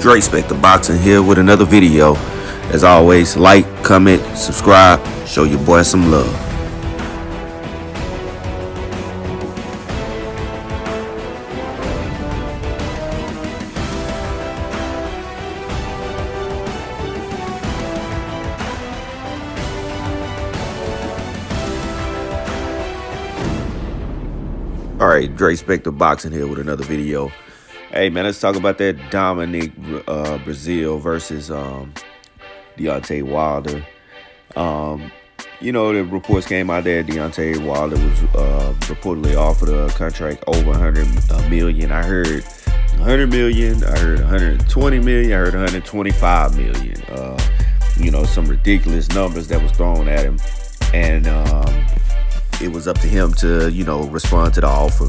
Dre Spector Boxing here with another video. As always, like, comment, subscribe, show your boy some love. Alright, Dre Spector Boxing here with another video. Hey man, let's talk about that Dominic Brazil versus Deontay Wilder. The reports came out there Deontay Wilder was reportedly offered a contract over 100 million. I heard 100 million, I heard 120 million, I heard 125 million. Some ridiculous numbers that was thrown at him. And it was up to him to, respond to the offer.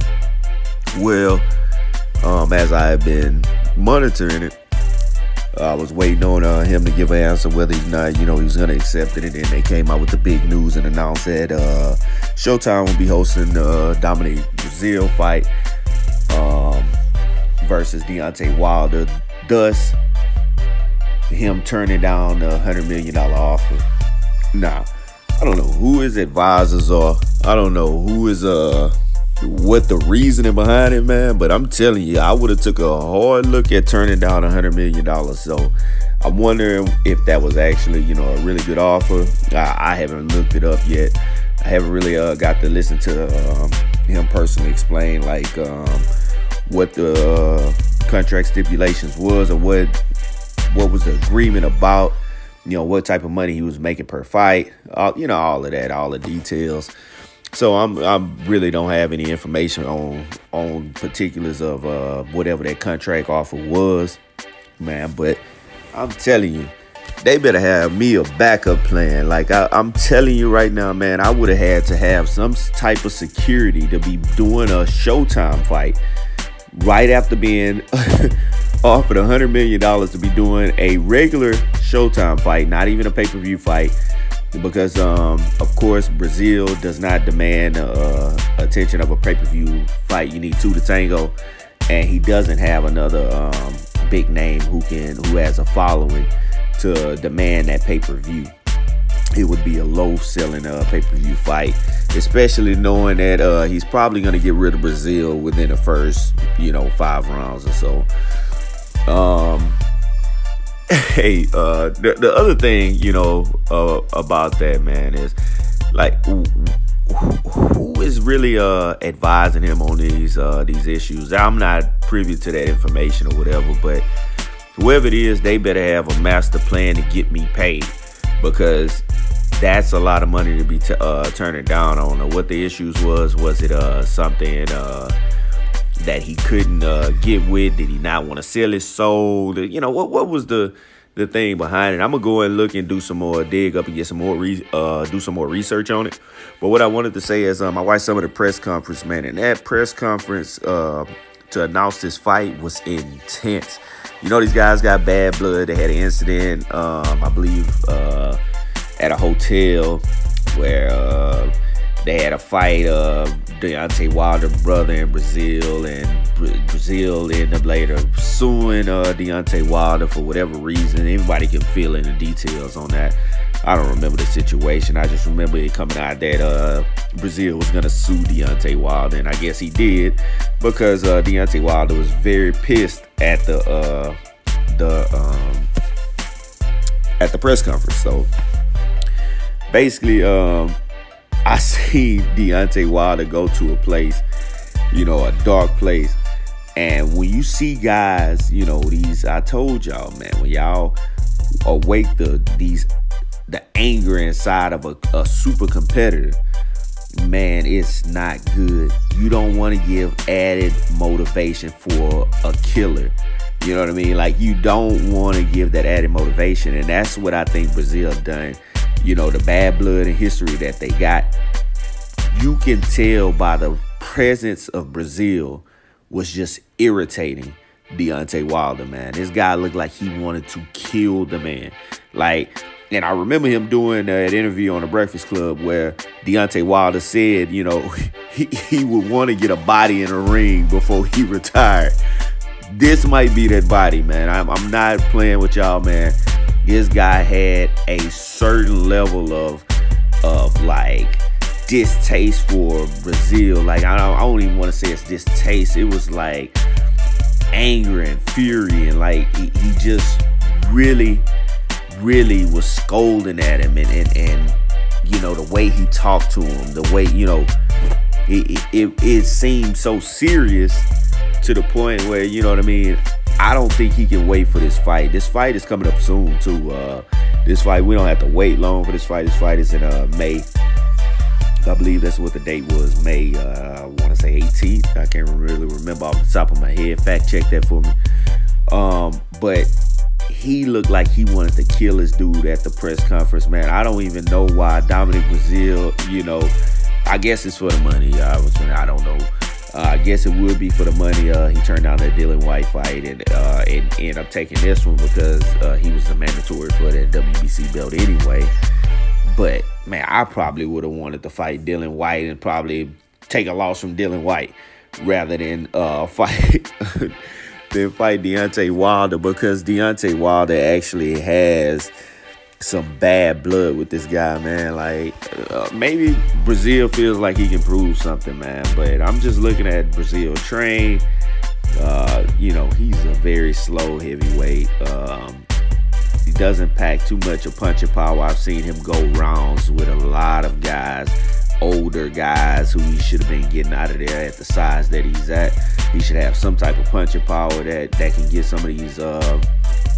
Well, as I have been monitoring it, I was waiting on him to give an answer whether or not, he was going to accept it. And then they came out with the big news and announced that Showtime will be hosting the Dominic Brazil fight versus Deontay Wilder. Thus, him turning down the $100 million offer. Now, I don't know who his advisors are. I don't know who is what the reasoning behind it, man. But I'm telling you, I would have took a hard look at turning down $100 million. So I'm wondering if that was actually, a really good offer. I haven't looked it up yet. I haven't really got to listen to him personally explain what the contract stipulations was or what was the agreement about. What type of money he was making per fight, all of that, all the details. So I really don't have any information on particulars of whatever that contract offer was, man. But I'm telling you, they better have me a backup plan. I'm telling you right now, man, I would have had to have some type of security to be doing a Showtime fight right after being offered $100 million to be doing a regular Showtime fight, not even a pay-per-view fight, because of course Brazil does not demand attention of a pay-per-view fight. You need two to tango, and he doesn't have another big name who has a following to demand that pay-per-view. It would be a low-selling pay-per-view fight, especially knowing that he's probably going to get rid of Brazil within the first 5 rounds or so. Hey, the other thing, about that, man, is who is really advising him on these issues? I'm not privy to that information or whatever, but whoever it is, they better have a master plan to get me paid, because that's a lot of money to be turning down on. Or what the issues was it something that he couldn't get with? Did he not want to sell his soul? What was the thing behind it? I'm gonna go and look and do some more dig up and get some more do some more research on it. But what I wanted to say is I watched some of the press conference, man, and that press conference to announce this fight was intense. These guys got bad blood. They had an incident, I believe, at a hotel where they had a fight. Deontay Wilder brother in Brazil, and Brazil ended up later suing Deontay Wilder for whatever reason. Everybody can fill in the details on that. I don't remember the situation. I just remember it coming out that Brazil was gonna sue Deontay Wilder, and I guess he did, because Deontay Wilder was very pissed at the press conference. So basically, I see Deontay Wilder go to a place, a dark place. And when you see guys, I told y'all, man, when y'all awake the anger inside of a super competitor, man, it's not good. You don't want to give added motivation for a killer. You know what I mean? You don't want to give that added motivation. And that's what I think Brazil done. The bad blood and history that they got. You can tell by the presence of Brazil was just irritating Deontay Wilder, man. This guy looked like he wanted to kill the man. And I remember him doing that interview on the Breakfast Club where Deontay Wilder said, he would want to get a body in a ring before he retired. this might be that body, man. I'm not playing with y'all, man. This guy had a certain level of like distaste for Brazil. Like I don't even want to say it's distaste. It was like anger and fury, and like he just really was scolding at him, and you know, the way he talked to him, the way, you know, it seemed so serious to the point where, you know what I mean, I don't think he can wait for this fight. This fight is coming up soon too. This fight, we don't have to wait long for this fight. This fight is in May. I believe that's what the date was, May, I want to say 18th. I can't really remember off the top of my head. Fact check that for me. But he looked like he wanted to kill this dude at the press conference, man. I don't even know why. Dominic Brazil, you know, I guess it's for the money. I don't know. I guess it would be for the money. He turned down that Dylan White fight and ended up taking this one because he was the mandatory for that WBC belt anyway. But, man, I probably would have wanted to fight Dylan White and probably take a loss from Dylan White rather than fight Deontay Wilder, because Deontay Wilder actually has some bad blood with this guy, man. Like, maybe Brazil feels like he can prove something, man. But I'm just looking at Brazil train. You know, he's a very slow heavyweight. He doesn't pack too much of punching power. I've seen him go rounds with a lot of guys, older guys who he should have been getting out of there at the size that he's at. He should have some type of punching power that can get some of these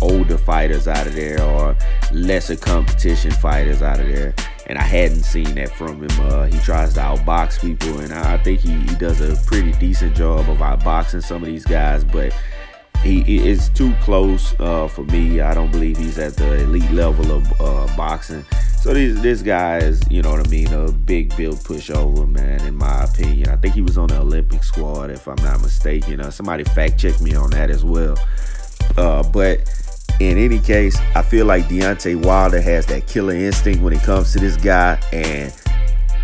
older fighters out of there, or lesser competition fighters out of there. And I hadn't seen that from him. He tries to outbox people, and I think he does a pretty decent job of outboxing some of these guys, but he is too close for me. I don't believe he's at the elite level of boxing. So this guy is, you know what I mean, a big build pushover, man, in my opinion. I think he was on the Olympic squad, if I'm not mistaken. Somebody fact check me on that as well. But in any case, I feel like Deontay Wilder has that killer instinct when it comes to this guy, and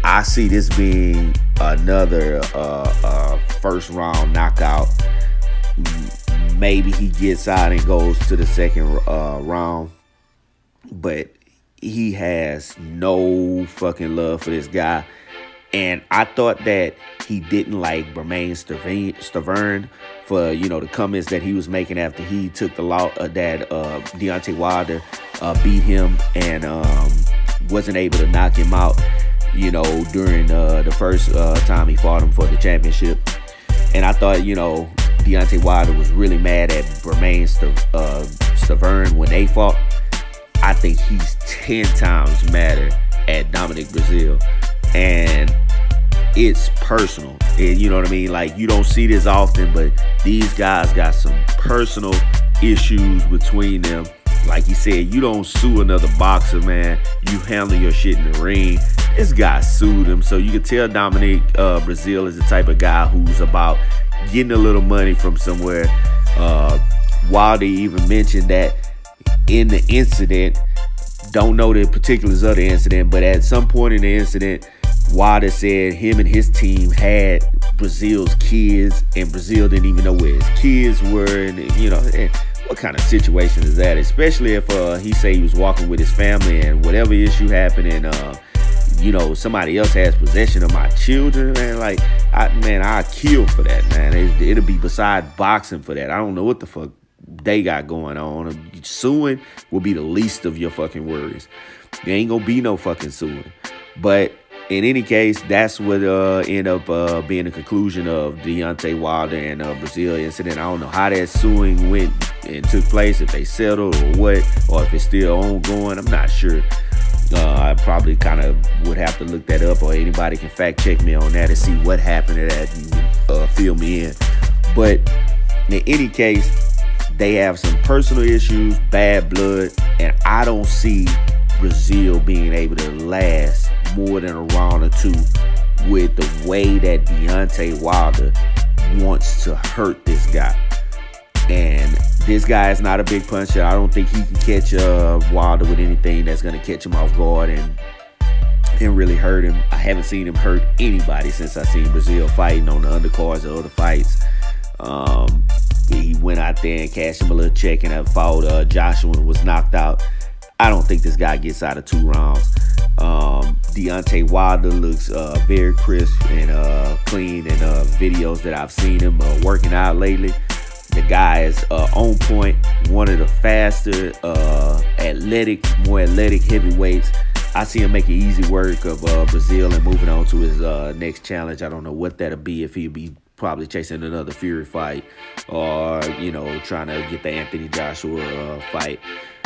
I see this being another first round knockout. Maybe he gets out and goes to the second round, but he has no fucking love for this guy. And I thought that he didn't like Bermane Stiverne for, you know, the comments that he was making after he took the law that Deontay Wilder beat him and wasn't able to knock him out, you know, during the first time he fought him for the championship. And I thought, you know, Deontay Wilder was really mad at Bermane Stiverne when they fought. I think he's 10 times madder at Dominic Brazil. And it's personal. You know what I mean? Like, you don't see this often, but these guys got some personal issues between them. Like he said, you don't sue another boxer, man. You handle your shit in the ring. This guy sued him. So you can tell Dominic Brazil is the type of guy who's about getting a little money from somewhere. Wilder even mentioned that in the incident, don't know the particulars of the incident, but at some point in the incident, Wilder said him and his team had Brazil's kids, and Brazil didn't even know where his kids were. And, you know, what kind of situation is that? Especially if he say he was walking with his family and whatever issue happened, and you know, somebody else has possession of my children, man. Like, I kill for that, man. It'll be beside boxing for that. I don't know what the fuck they got going on. Suing will be the least of your fucking worries. There ain't gonna be no fucking suing. But in any case, that's what ended up being the conclusion of Deontay Wilder and Brazil incident. I don't know how that suing went and took place, if they settled or what, or if it's still ongoing. I'm not sure. I probably kind of would have to look that up, or anybody can fact check me on that and see what happened to that and fill me in. But in any case, they have some personal issues, bad blood, and I don't see Brazil being able to last more than a round or two with the way that Deontay Wilder wants to hurt this guy. And this guy is not a big puncher. I don't think he can catch Wilder with anything that's going to catch him off guard and really hurt him. I haven't seen him hurt anybody since I seen Brazil fighting on the undercards of other fights. he went out there and cashed him a little check and fought Joshua and was knocked out. I don't think this guy gets out of 2 rounds. Deontay Wilder looks very crisp and clean in videos that I've seen him working out lately. The guy is on point, one of the faster, more athletic heavyweights. I see him making easy work of Brazil and moving on to his next challenge. I don't know what that'll be, if he'll be probably chasing another Fury fight or, trying to get the Anthony Joshua fight,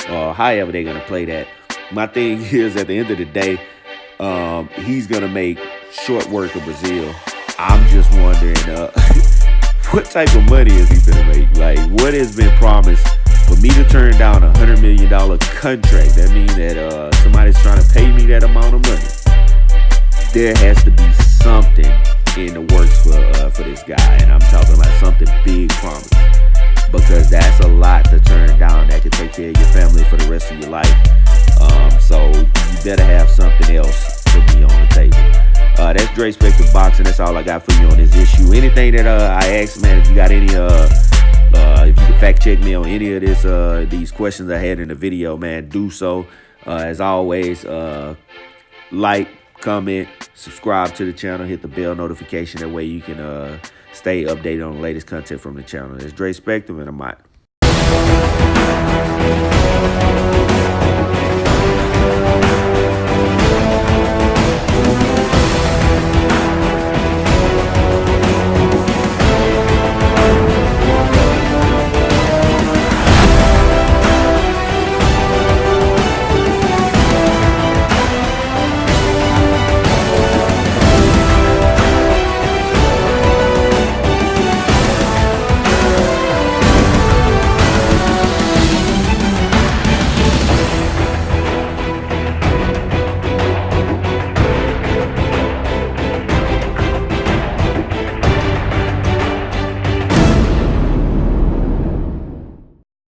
or however they're going to play that. My thing is, at the end of the day, he's going to make short work of Brazil. I'm just wondering, what type of money is he going to make? Like, what has been promised for me to turn down $100 million contract? That means that somebody's trying to pay me that amount of money. There has to be something in the works for this guy, and I'm talking about something big promise, because that's a lot to turn down that can take care of your family for the rest of your life. So you better have something else to be on the table. That's Dre Spector Boxing. That's all I got for you on this issue. Anything that I asked, man, if you got any, if you can fact check me on any of these questions I had in the video, man, do so. As always, like, comment, subscribe to the channel, hit the bell notification. That way you can stay updated on the latest content from the channel. It's Dre Spector, and I'm out.